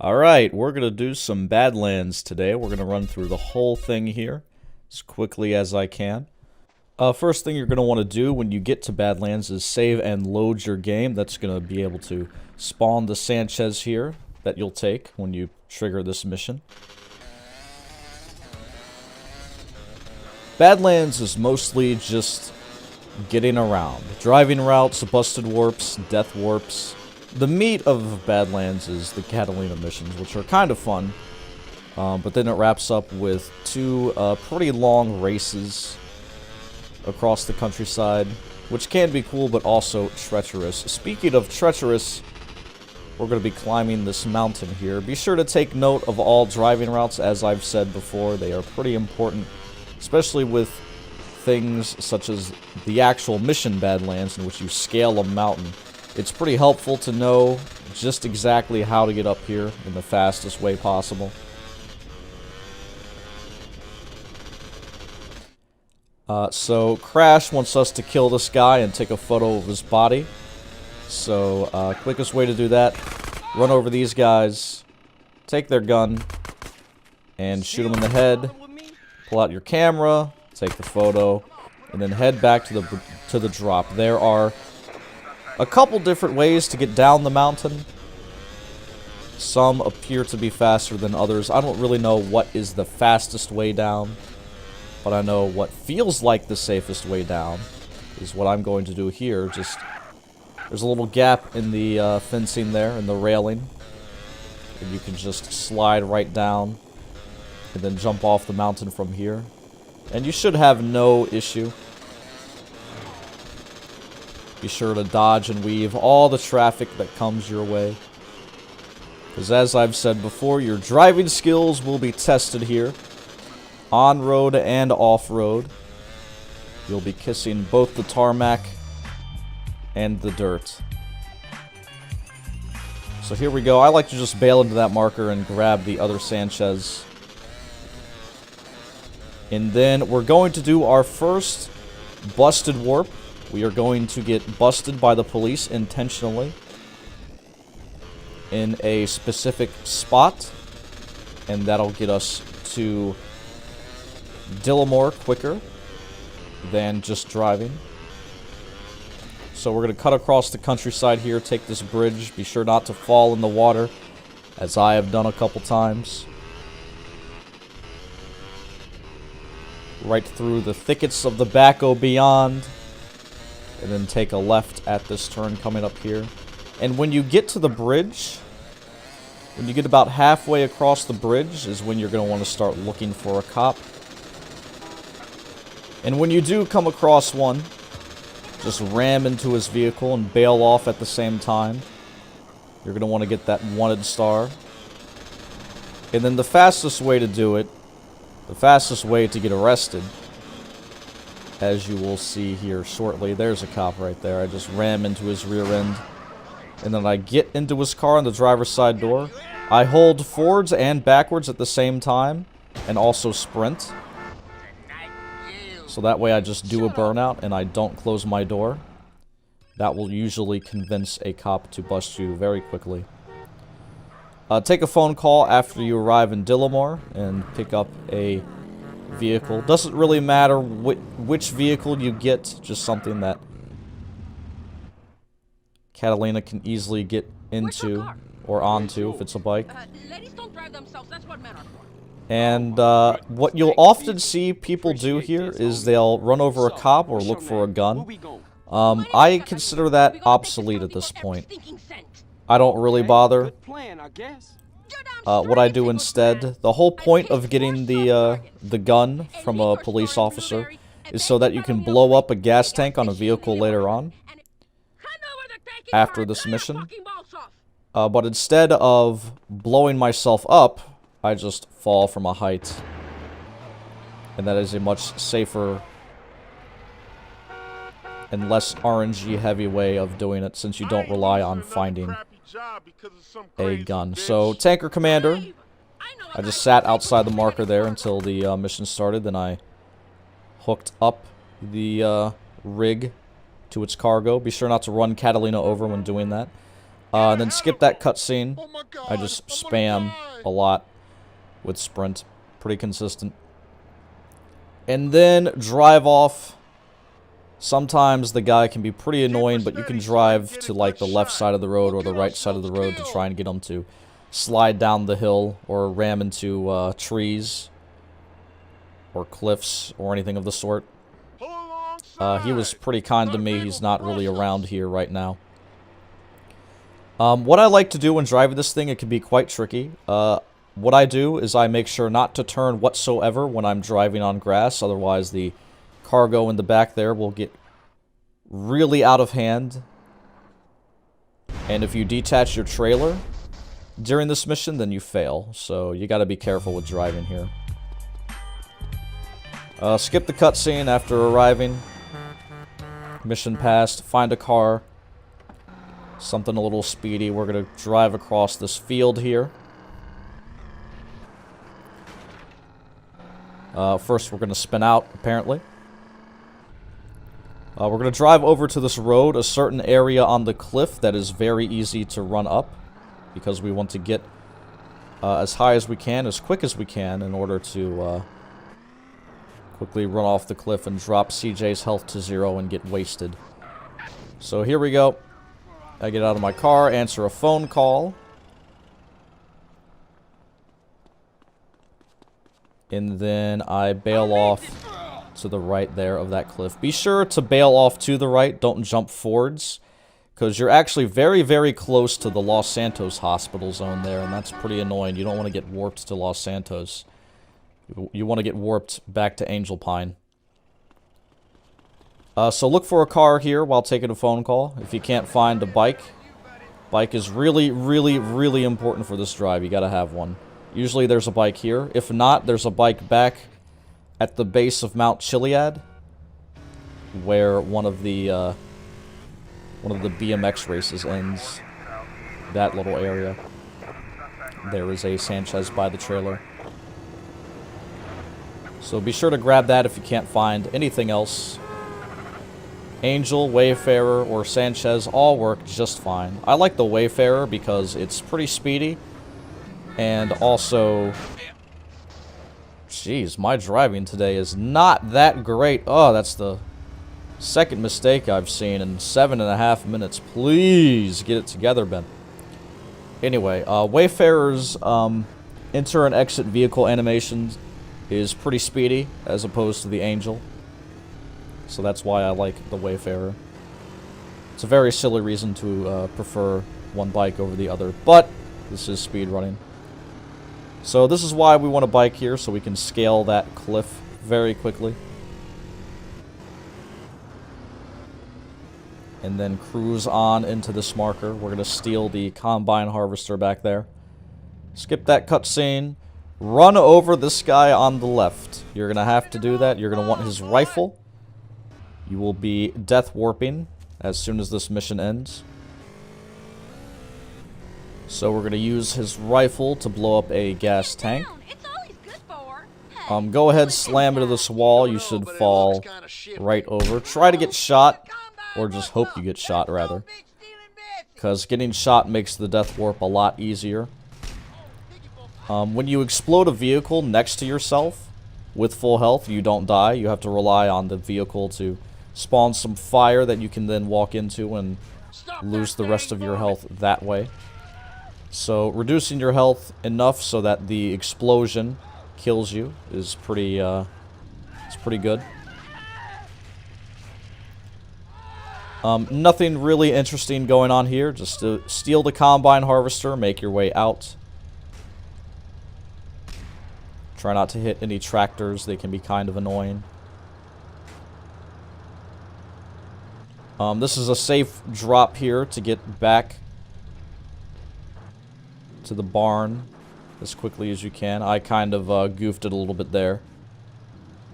Alright, we're going to do some Badlands today. We're going to run through the whole thing here as quickly as I can. First thing you're going to want to do when you get to Badlands is save and load your game. That's going to be able to spawn the Sanchez here that you'll take when you trigger this mission. Badlands is mostly just getting around. Driving routes, busted warps, death warps. The meat of Badlands is the Catalina missions, which are kind of fun. But then it wraps up with two pretty long races across the countryside, which can be cool but also treacherous. Speaking of treacherous, we're going to be climbing this mountain here. Be sure to take note of all driving routes, as I've said before. They are pretty important, especially with things such as the actual mission Badlands, in which you scale a mountain. It's pretty helpful to know just exactly how to get up here in the fastest way possible. So Crash wants us to kill this guy and take a photo of his body. So, quickest way to do that, run over these guys, take their gun, and shoot them in the head. Pull out your camera, take the photo, and then head back to the drop. There are a couple different ways to get down the mountain. Some appear to be faster than others. I don't really know what is the fastest way down, but I know what feels like the safest way down is what I'm going to do here. Just, there's a little gap in the fencing there, in the railing, and you can just slide right down and then jump off the mountain from here. And you should have no issue. Be sure to dodge and weave all the traffic that comes your way. Because as I've said before, your driving skills will be tested here. On-road and off-road. You'll be kissing both the tarmac and the dirt. So here we go. I like to just bail into that marker and grab the other Sanchez. And then we're going to do our first busted warp. We are going to get busted by the police intentionally in a specific spot, and that'll get us to Dillamore quicker than just driving. So we're going to cut across the countryside here, take this bridge. Be sure not to fall in the water, as I have done a couple times. Right through the thickets of the Bacco beyond. And then take a left at this turn coming up here. And when you get to the bridge, when you get about halfway across the bridge is when you're going to want to start looking for a cop. And when you do come across one, just ram into his vehicle and bail off at the same time. You're going to want to get that wanted star. And then the fastest way to do it, the fastest way to get arrested, as you will see here shortly. There's a cop right there. I just ram into his rear end. And then I get into his car on the driver's side door. I hold forwards and backwards at the same time. And also sprint. So that way I just do a burnout and I don't close my door. That will usually convince a cop to bust you very quickly. Take a phone call after you arrive in Dillamore and pick up a vehicle. Doesn't really matter which vehicle you get, just something that Catalina can easily get into or onto if it's a bike. And what you'll often see people do here is they'll run over a cop or look for a gun. I consider that obsolete at this point. I don't really bother. What I do instead, the whole point of getting the gun from a police officer is so that you can blow up a gas tank on a vehicle later on, after this mission. But instead of blowing myself up, I just fall from a height. And that is a much safer and less RNG heavy way of doing it, since you don't rely on finding a gun. So, Tanker Commander, I just sat outside the marker there until the mission started. Then I hooked up the rig to its cargo. Be sure not to run Catalina over when doing that. And then skip that cutscene. I just spam a lot with sprint. Pretty consistent. And then drive off. Sometimes the guy can be pretty annoying, but you can drive to like the left side of the road or the right side of the road to try and get him to slide down the hill or ram into trees or cliffs or anything of the sort. He was pretty kind to me. He's not really around here right now. What I like to do when driving this thing, it can be quite tricky. What I do is I make sure not to turn whatsoever when I'm driving on grass, otherwise the cargo in the back there will get really out of hand. And if you detach your trailer during this mission, then you fail. So you gotta be careful with driving here. Skip the cutscene after arriving. Mission passed. Find a car. Something a little speedy. We're gonna drive across this field here. First, we're gonna spin out, apparently. We're going to drive over to this road, a certain area on the cliff that is very easy to run up, because we want to get as high as we can, as quick as we can, in order to quickly run off the cliff and drop CJ's health to 0 and get wasted. So here we go. I get out of my car, answer a phone call. And then I bail off to the right there of that cliff. Be sure to bail off to the right. Don't jump forwards, because you're actually very, very close to the Los Santos hospital zone there, and that's pretty annoying. You don't want to get warped to Los Santos. You want to get warped back to Angel Pine. So look for a car here while taking a phone call. If you can't find a bike, bike is really, really, really important for this drive. You gotta have one. Usually there's a bike here. If not, there's a bike back at the base of Mount Chiliad, where one of the BMX races ends. That little area. There is a Sanchez by the trailer. So be sure to grab that if you can't find anything else. Angel, Wayfarer, or Sanchez all work just fine. I like the Wayfarer because it's pretty speedy, and also... Jeez, my driving today is not that great. Oh, that's the second mistake I've seen in 7.5 minutes. Please get it together, Ben. Anyway, Wayfarer's enter and exit vehicle animations is pretty speedy as opposed to the Angel. So that's why I like the Wayfarer. It's a very silly reason to prefer one bike over the other, but this is speedrunning. So this is why we want a bike here, so we can scale that cliff very quickly. And then cruise on into this marker. We're going to steal the combine harvester back there. Skip that cutscene. Run over this guy on the left. You're going to have to do that. You're going to want his rifle. You will be death warping as soon as this mission ends. So we're going to use his rifle to blow up a gas tank. Go ahead, slam into this wall. You should fall right over. Try to get shot, or just hope you get shot, rather. Because getting shot makes the death warp a lot easier. When you explode a vehicle next to yourself with full health, you don't die. You have to rely on the vehicle to spawn some fire that you can then walk into and lose the rest of your health that way. So reducing your health enough so that the explosion kills you is pretty good. Nothing really interesting going on here. Just to steal the combine harvester, make your way out. Try not to hit any tractors. They can be kind of annoying. This is a safe drop here to get back to the barn as quickly as you can. I kind of goofed it a little bit there.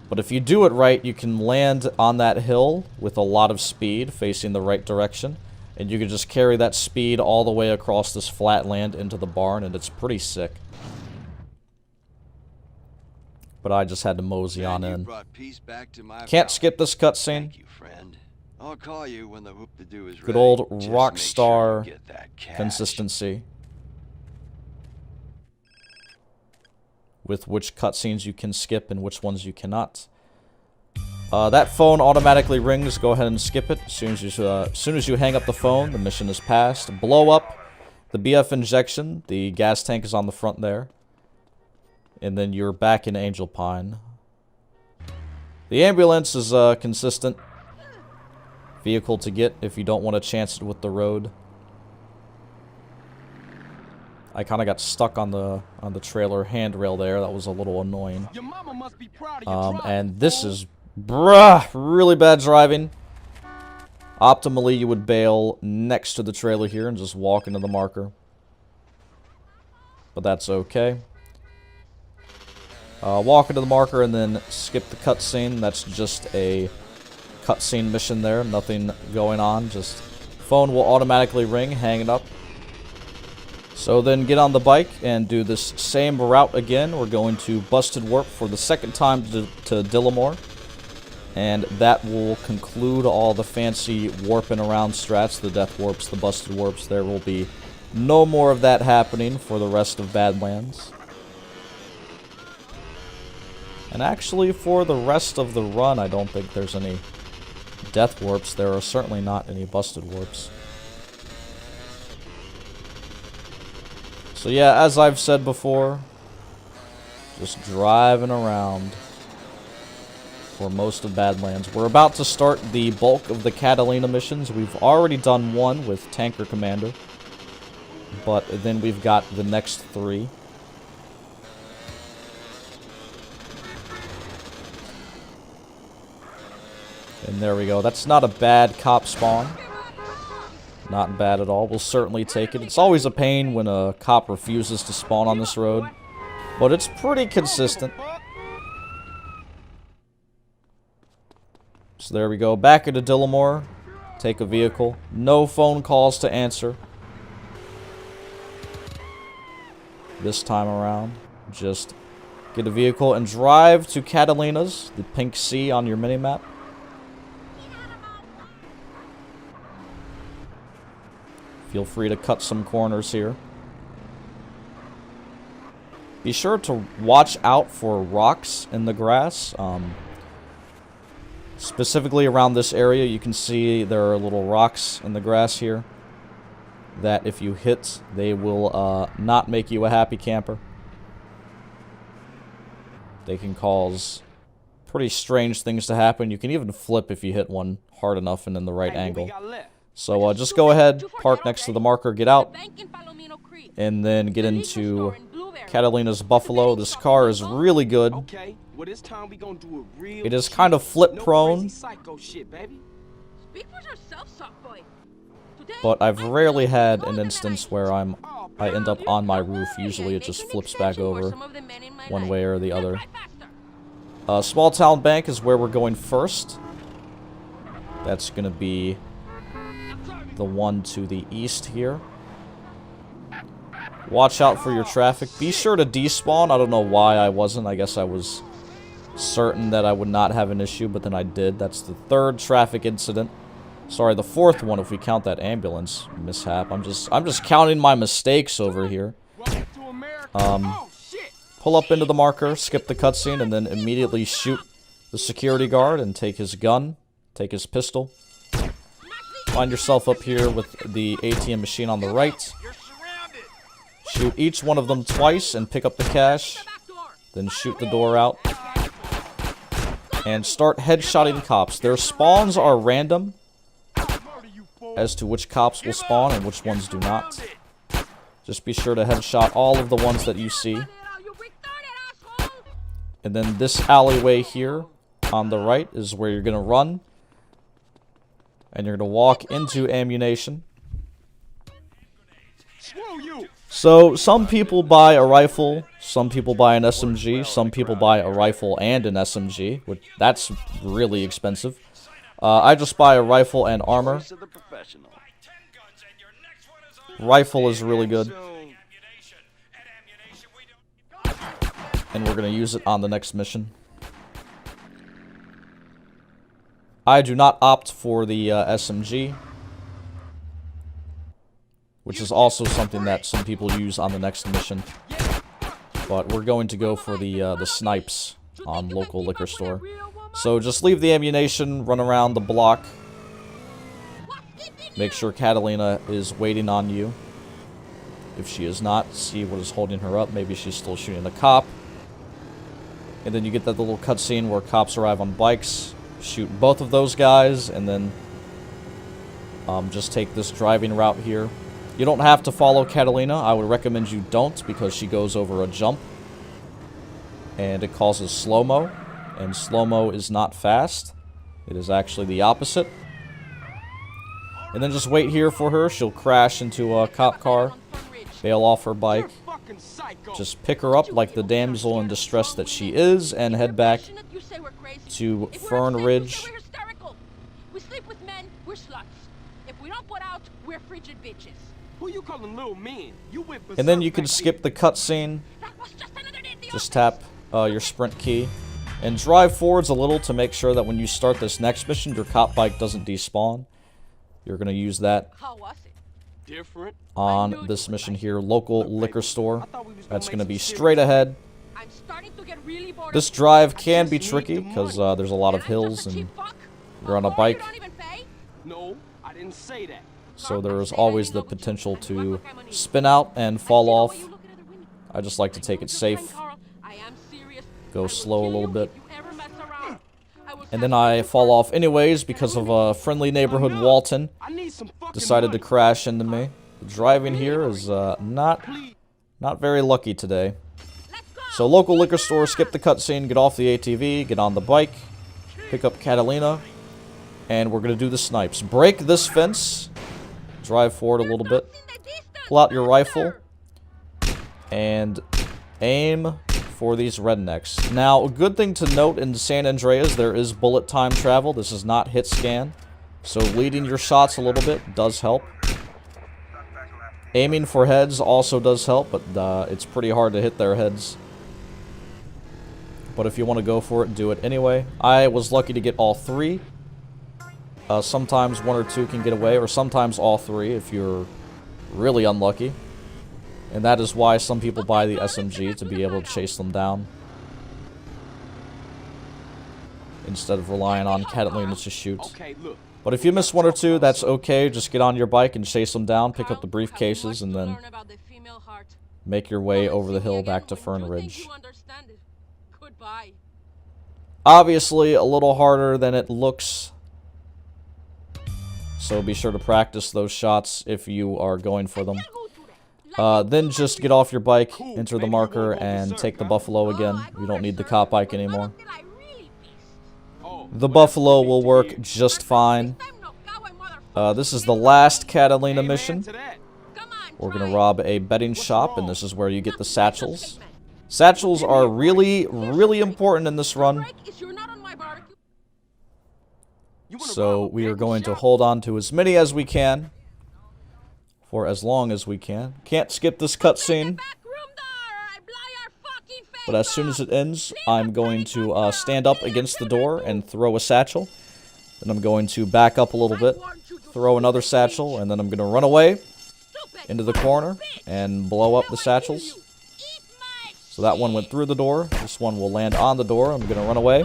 But if you do it right, you can land on that hill with a lot of speed facing the right direction. And you can just carry that speed all the way across this flat land into the barn, and it's pretty sick. But I just had to mosey on in. Can't skip this cutscene. I'll call you when the whoop-de-doo is ready. Good old Just rock make star sure you get that cash. consistency with which cutscenes you can skip and which ones you cannot. That phone automatically rings. Go ahead and skip it. As soon as you hang up the phone, the mission is passed. Blow up the BF injection. The gas tank is on the front there. And then you're back in Angel Pine. The ambulance is a consistent vehicle to get if you don't want to chance it with the road. I kind of got stuck on the trailer handrail there. That was a little annoying. Your mama must be proud of you. And this is really bad driving. Optimally, you would bail next to the trailer here and just walk into the marker. But that's okay. Walk into the marker and then skip the cutscene. That's just a cutscene mission there. Nothing going on. Just phone will automatically ring. Hang it up. So then get on the bike and do this same route again. We're going to Busted Warp for the second time to Dillamore. And that will conclude all the fancy warping around strats, the death warps, the busted warps. There will be no more of that happening for the rest of Badlands. And actually, for the rest of the run, I don't think there's any death warps. There are certainly not any busted warps. So yeah, as I've said before, just driving around for most of Badlands. We're about to start the bulk of the Catalina missions. We've already done one with Tanker Commander, but then we've got the next 3. And there we go. That's not a bad cop spawn. Not bad at all. We'll certainly take it. It's always a pain when a cop refuses to spawn on this road, but it's pretty consistent. So there we go. Back into Dillamore. Take a vehicle. No phone calls to answer. This time around, just get a vehicle and drive to Catalina's, the pink C on your minimap. Feel free to cut some corners here. Be sure to watch out for rocks in the grass. Specifically around this area, you can see there are little rocks in the grass here that if you hit, they will not make you a happy camper. They can cause pretty strange things to happen. You can even flip if you hit one hard enough and in the right angle. So just go ahead, park next to the marker, get out, and then get into Catalina's Buffalo. This car is really good. It is kind of flip prone, but I've rarely had an instance where I end up on my roof. Usually it just flips back over one way or the other. Small Town Bank is where we're going first. That's going to be the one to the east here. Watch out for your traffic. Be sure to despawn. I don't know why I wasn't. I guess I was certain that I would not have an issue, but then I did. That's the 3rd traffic incident. Sorry, the 4th one if we count that ambulance mishap. I'm just counting my mistakes over here. Pull up into the marker, skip the cutscene, and then immediately shoot the security guard and take his gun, take his pistol. Find yourself up here with the ATM machine on the right. Shoot each one of them twice and pick up the cash. Then shoot the door out. And start headshotting cops. Their spawns are random as to which cops will spawn and which ones do not. Just be sure to headshot all of the ones that you see. And then this alleyway here on the right is where you're going to run. And you're going to walk into ammunition. So, some people buy a rifle, some people buy an SMG, some people buy a rifle and an SMG, which that's really expensive. I just buy a rifle and armor. Rifle is really good. And we're going to use it on the next mission. I do not opt for the SMG, which is also something that some people use on the next mission. But we're going to go for the snipes on local liquor store. So just leave the ammunition, run around the block. Make sure Catalina is waiting on you. If she is not, see what is holding her up. Maybe she's still shooting a cop. And then you get that little cutscene where cops arrive on bikes, shoot both of those guys, and then just take this driving route here. You don't have to follow Catalina. I would recommend you don't, because she goes over a jump. And it causes slow-mo. And slow-mo is not fast. It is actually the opposite. And then just wait here for her. She'll crash into a cop car, bail off her bike. Just pick her up like the damsel in distress that she is, and head back to Fern Ridge. We sleep with men, we're sluts. If we don't put out, we're frigid bitches. Who you calling little men? You went And then you can skip the cutscene. Just tap your sprint key. And drive forwards a little to make sure that when you start this next mission, your cop bike doesn't despawn. You're going to use that How was it? different. on this mission here. Local liquor store. That's going to be straight ahead. I'm starting to get really bored. This drive can be tricky because there's a lot of hills and you're on a bike. No, I didn't say that. So there is always the potential to spin out and fall off. I just like to take it safe. Go slow a little bit. And then I fall off anyways because of a friendly neighborhood Walton decided to crash into me. The driving here is not very lucky today. So local liquor store, skip the cutscene, get off the ATV, get on the bike, pick up Catalina, and we're going to do the snipes. Break this fence, drive forward a little bit, pull out your rifle, and aim for these rednecks. Now, a good thing to note in San Andreas, there is bullet time travel. This is not hit scan, so leading your shots a little bit does help. Aiming for heads also does help, but it's pretty hard to hit their heads. But if you want to go for it, do it anyway. I was lucky to get all three. Sometimes one or two can get away, or sometimes all three if you're really unlucky. And that is why some people buy the SMG, to be able to chase them down, instead of relying on Catalina to shoot. But if you miss one or two, that's okay. Just get on your bike and chase them down, pick up the briefcases, and then make your way over the hill back to Fern Ridge. Obviously, a little harder than it looks. So be sure to practice those shots if you are going for them. Then just get off your bike, enter the marker, and take the Buffalo again. You don't need the cop bike anymore. The Buffalo will work just fine. This is the last Catalina mission. We're going to rob a betting shop, and this is where you get the satchels. Satchels are really, really important in this run. So we are going to hold on to as many as we can, for as long as we can. Can't skip this cutscene. But as soon as it ends, I'm going to stand up against the door and throw a satchel. Then I'm going to back up a little bit, throw another satchel, and then I'm going to run away into the corner and blow up the satchels. So that one went through the door. This one will land on the door. I'm going to run away.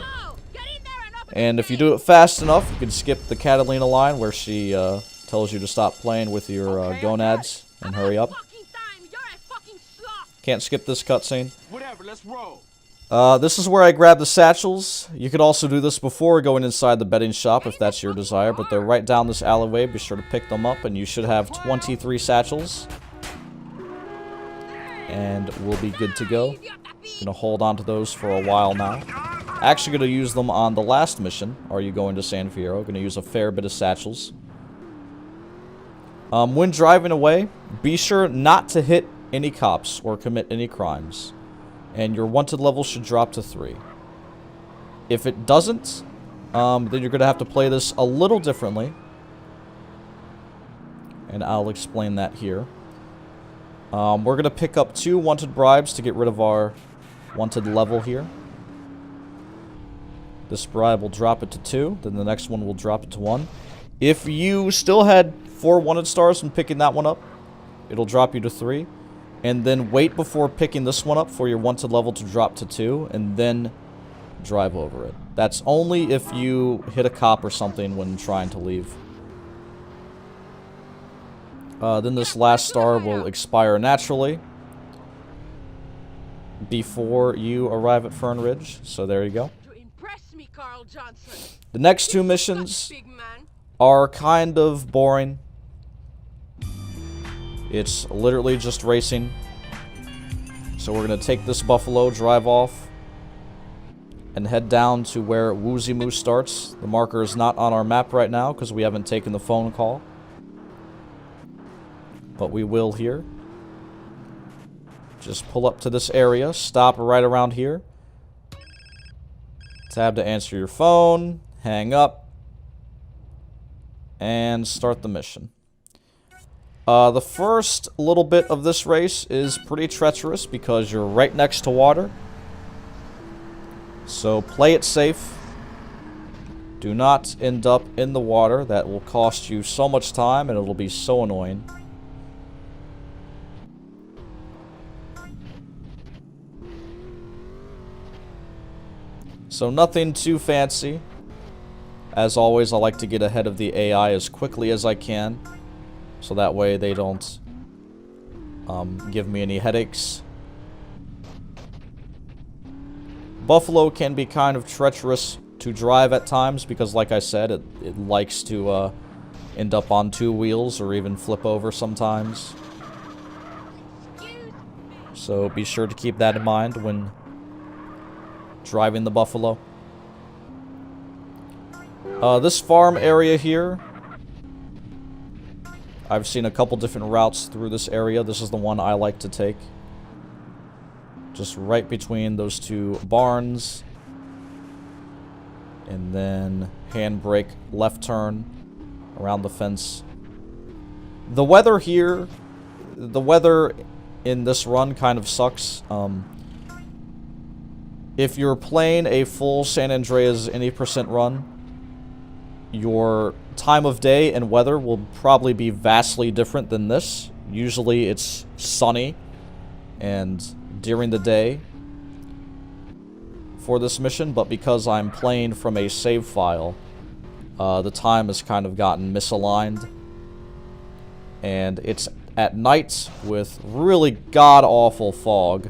And if you do it fast enough, you can skip the Catalina line where she tells you to stop playing with your gonads and hurry up. Can't skip this cutscene. This is where I grab the satchels. You could also do this before going inside the betting shop if that's your desire, but they're right down this alleyway. Be sure to pick them up, and you should have 23 satchels. And we'll be good to go. Gonna hold on to those for a while now. Actually gonna use them on the last mission. Are you going to San Fierro? Gonna use a fair bit of satchels. When driving away, be sure not to hit any cops or commit any crimes. And your wanted level should drop to 3. If it doesn't, then you're gonna have to play this a little differently. And I'll explain that here. We're gonna pick up 2 wanted bribes to get rid of our wanted level here. This bribe will drop it to 2. Then the next one will drop it to 1. If you still had 4 wanted stars from picking that one up, it'll drop you to 3. And then wait before picking this one up for your wanted level to drop to 2. And then drive over it. That's only if you hit a cop or something when trying to leave. Then this last star will expire naturally before you arrive at Fern Ridge. So there you go. To impress me, Carl Johnson. The next 2 missions Big man. are kind of boring. It's literally just racing. So we're going to take this buffalo, drive off, and head down to where Woozy Moose starts. The marker is not on our map right now because we haven't taken the phone call. But we will here. Just pull up to this area, stop right around here. Tab to answer your phone, hang up, and start the mission. The first little bit of this race is pretty treacherous because you're right next to water. So play it safe. Do not end up in the water. That will cost you so much time and it'll be so annoying. So nothing too fancy. As always, I like to get ahead of the AI as quickly as I can. So that way they don't give me any headaches. Buffalo can be kind of treacherous to drive at times because, like I said, it likes to end up on 2 wheels or even flip over sometimes. So be sure to keep that in mind when driving the buffalo. This farm area here, I've seen a couple different routes through this area. This is the one I like to take. Just right between those 2 barns. And then handbrake, left turn, around the fence. The weather here, the weather in this run kind of sucks. If you're playing a full San Andreas any % run, your time of day and weather will probably be vastly different than this. Usually it's sunny and during the day for this mission, but because I'm playing from a save file, the time has kind of gotten misaligned. And it's at night with really god-awful fog.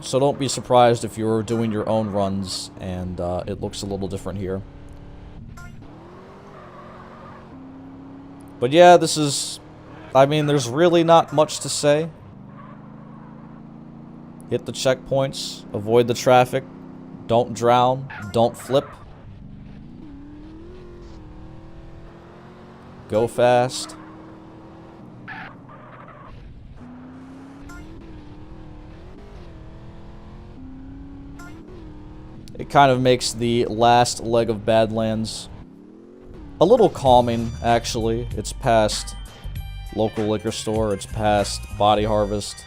So don't be surprised if you're doing your own runs and it looks a little different here. But yeah, this is... I mean, there's really not much to say. Hit the checkpoints, avoid the traffic, don't drown, don't flip. Go fast. It kind of makes the last leg of Badlands a little calming, actually. It's past local liquor store, it's past body harvest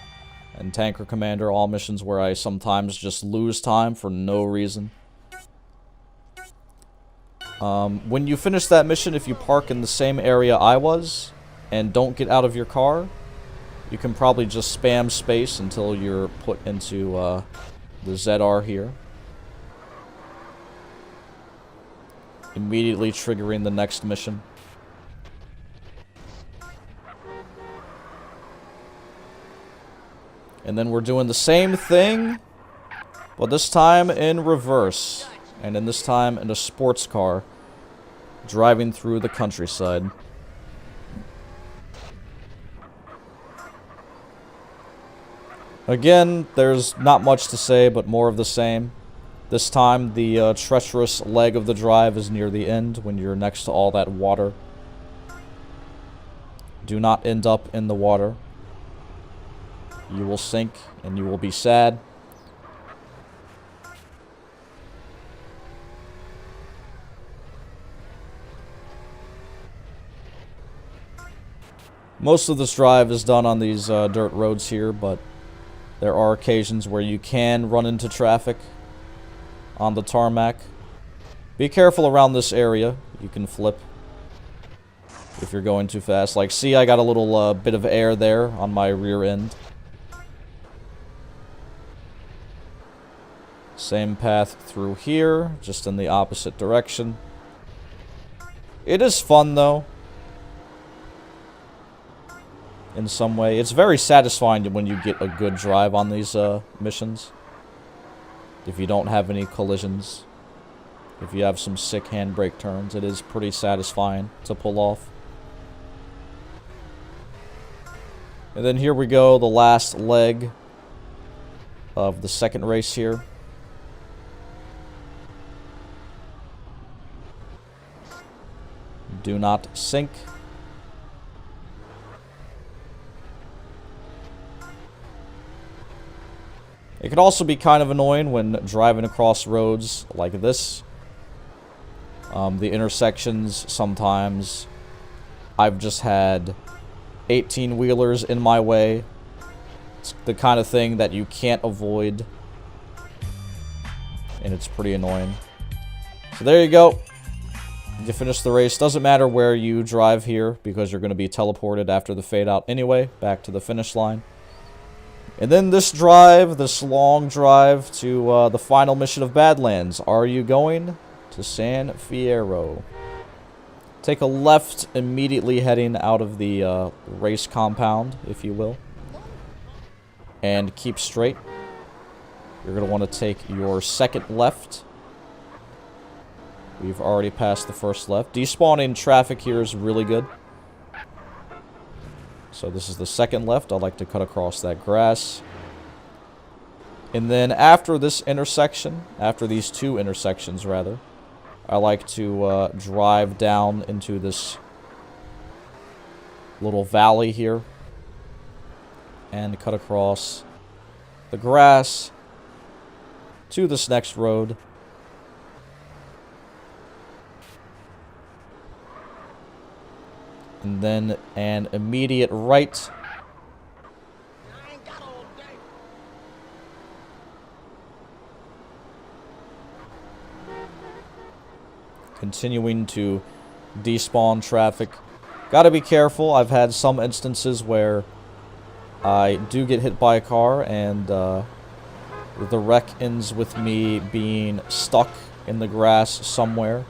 and tanker commander, all missions where I sometimes just lose time for no reason. When you finish that mission, if you park in the same area I was and don't get out of your car, you can probably just spam space until you're put into the ZR here. Immediately triggering the next mission. And then we're doing the same thing, but this time in reverse. And in this time in a sports car, driving through the countryside. Again, there's not much to say, but more of the same. This time, the treacherous leg of the drive is near the end when you're next to all that water. Do not end up in the water. You will sink, and you will be sad. Most of this drive is done on these dirt roads here, but there are occasions where you can run into traffic, on the tarmac. Be careful around this area. You can flip if you're going too fast. Like, see, I got a little bit of air there on my rear end. Same path through here, just in the opposite direction. It is fun, though. In some way. It's very satisfying when you get a good drive on these missions. If you don't have any collisions. If you have some sick handbrake turns, it is pretty satisfying to pull off. And then here we go, the last leg of the second race here. Do not sink. It can also be kind of annoying when driving across roads like this. The intersections, sometimes I've just had 18-wheelers in my way. It's the kind of thing that you can't avoid. And it's pretty annoying. So there you go. You finish the race. Doesn't matter where you drive here, because you're going to be teleported after the fade out anyway, back to the finish line. And then this drive, this long drive to the final mission of Badlands. Are you going to San Fierro? Take a left immediately heading out of the race compound, if you will. And keep straight. You're going to want to take your second left. We've already passed the first left. Despawning traffic here is really good. So this is the second left. I like to cut across that grass. And then after this intersection, after these two intersections rather, I like to drive down into this little valley here and cut across the grass to this next road. And then an immediate right. Continuing to despawn traffic. Gotta be careful. I've had some instances where I do get hit by a car and the wreck ends with me being stuck in the grass somewhere.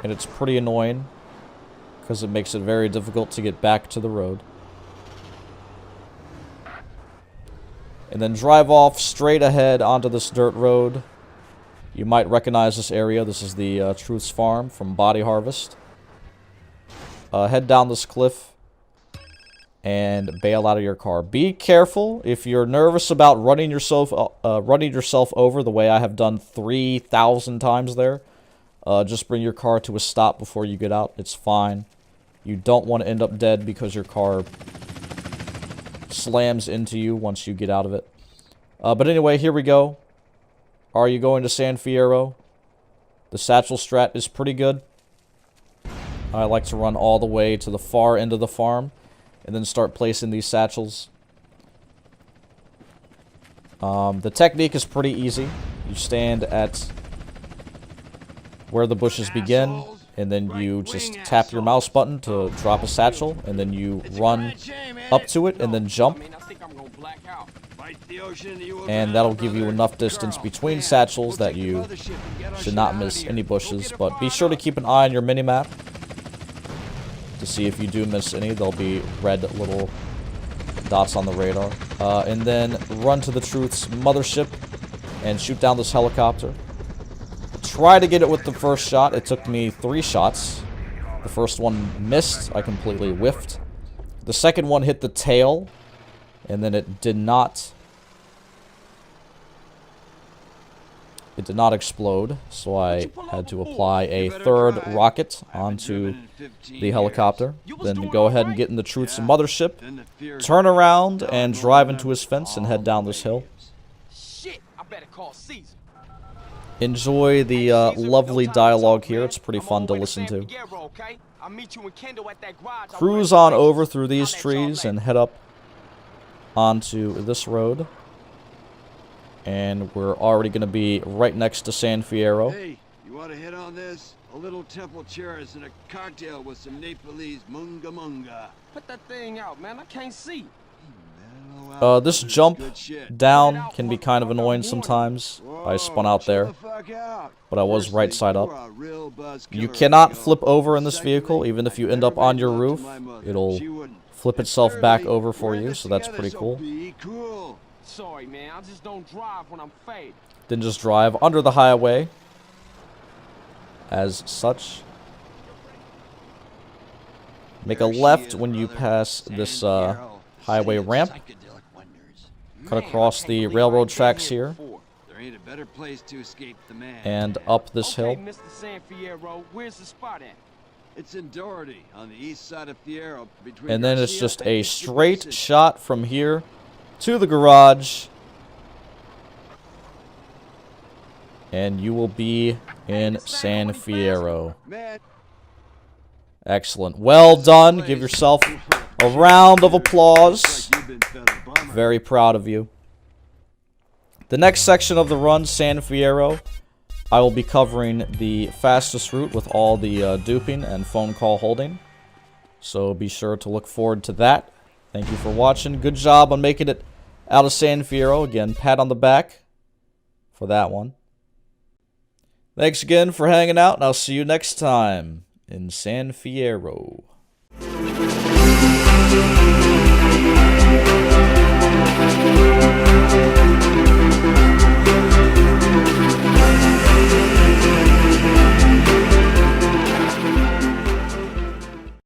And it's pretty annoying, because it makes it very difficult to get back to the road. And then drive off straight ahead onto this dirt road. You might recognize this area. This is the Truth's Farm from Body Harvest. Head down this cliff and bail out of your car. Be careful if you're nervous about running yourself over the way I have done 3,000 times there. Just bring your car to a stop before you get out. It's fine. You don't want to end up dead because your car slams into you once you get out of it. But anyway, here we go. Are you going to San Fierro? The satchel strat is pretty good. I like to run all the way to the far end of the farm and then start placing these satchels. The technique is pretty easy. You stand at where the bushes begin, and then you just tap your mouse button to drop a satchel, and then you run up to it and then jump. And that'll give you enough distance between satchels that you should not miss any bushes. But be sure to keep an eye on your minimap to see if you do miss any. There'll be red little dots on the radar. And then run to the Truth's mothership and shoot down this helicopter. Try to get it with the first shot. It took me 3 shots. The first one missed. I completely whiffed. The second one hit the tail, and then it did not explode, so I had to apply a third rocket onto the helicopter. Then go ahead and get in the Truth's mothership, turn around and drive into his fence and head down this hill. Shit, I better call Caesar. Enjoy the lovely dialogue here. It's pretty fun to listen to. Cruise on over through these trees and head up onto this road. And we're already going to be right next to San Fierro. Hey, you want to hit on this? A little temple chairs and a cocktail with some Nepalese munga munga. Put that thing out, man. I can't see. This jump down can be kind of annoying sometimes. I spun out there, but I was right side up. You cannot flip over in this vehicle, even if you end up on your roof. It'll flip itself back over for you, so that's pretty cool. Sorry, man. I just don't drive when I'm faded. Then just drive under the highway as such. Make a left when you pass this highway ramp. Cut across the railroad tracks here. There ain't a better place to escape the man. And up this hill. Okay, Mr. San Fierro, where's the spot at? It's in Doherty, on the east side of Fierro, between And then it's Garcia just and a the straight city. shot from here to the garage. And you will be in San Fierro. Man, Excellent. Well done. Give yourself a round of applause. you've been fed a bummer. Very proud of you. The next section of the run, San Fierro, I will be covering the fastest route with all the duping and phone call holding. So be sure to look forward to that. Thank you for watching. Good job on making it out of San Fierro. Again, pat on the back for that one. Thanks again for hanging out, and I'll see you next time in San Fierro.